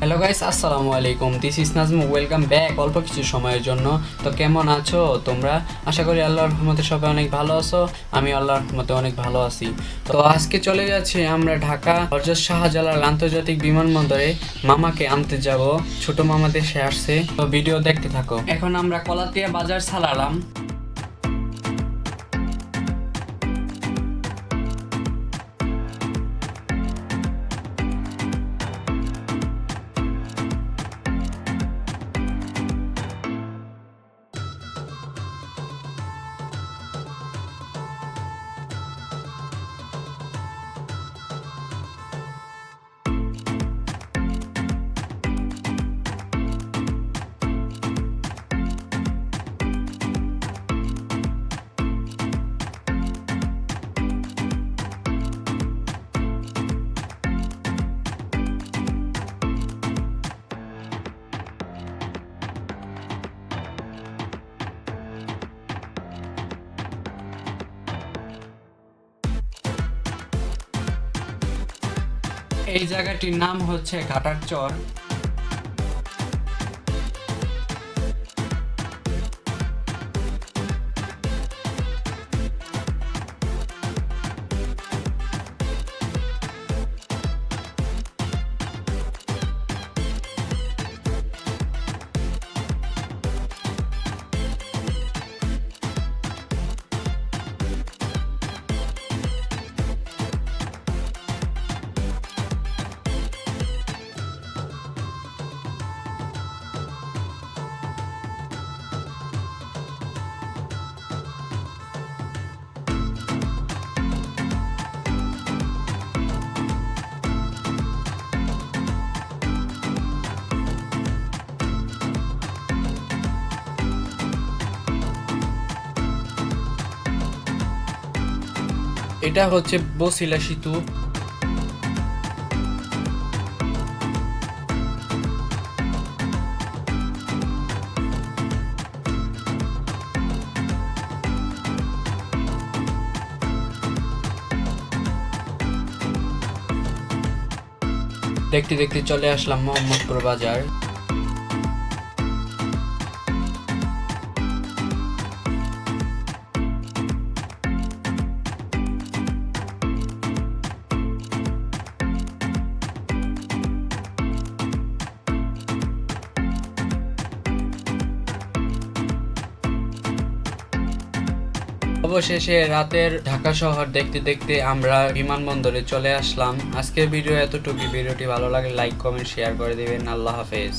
Hello guys, আসসালামু আলাইকুম। This is নাজমু, welcome back অল্প কিছু সময়ের জন্য। তো কেমন আছো তোমরা? আশা করি আল্লাহর রহমতে সবাই অনেক ভালো আছো। আমি আল্লাহর রহমতে অনেক ভালো আছি। তো আজকে চলে যাচ্ছি আমরা ঢাকা হযরত শাহজালাল আন্তর্জাতিক বিমানবন্দরে মামাকে আনতে যাব। ছোট মামা দেশে আসছে, তো ভিডিও দেখতে থাকো। এখন আমরা কলাতিয়া বাজার ছাড়ালাম। এই জায়গাটির নাম হচ্ছে ঘাটার চর। এটা হচ্ছে বছিলা সেতু। দেখতে দেখতে চলে আসলাম মোহাম্মদপুর বাজার। অবশেষে রাতের ঢাকা শহর দেখতে দেখতে আমরা বিমানবন্দরে চলে আসলাম। আজকের ভিডিও এতটুকু। ভিডিওটি ভালো লাগলে লাইক কমেন্ট শেয়ার করে দিবেন। আল্লাহ হাফেজ।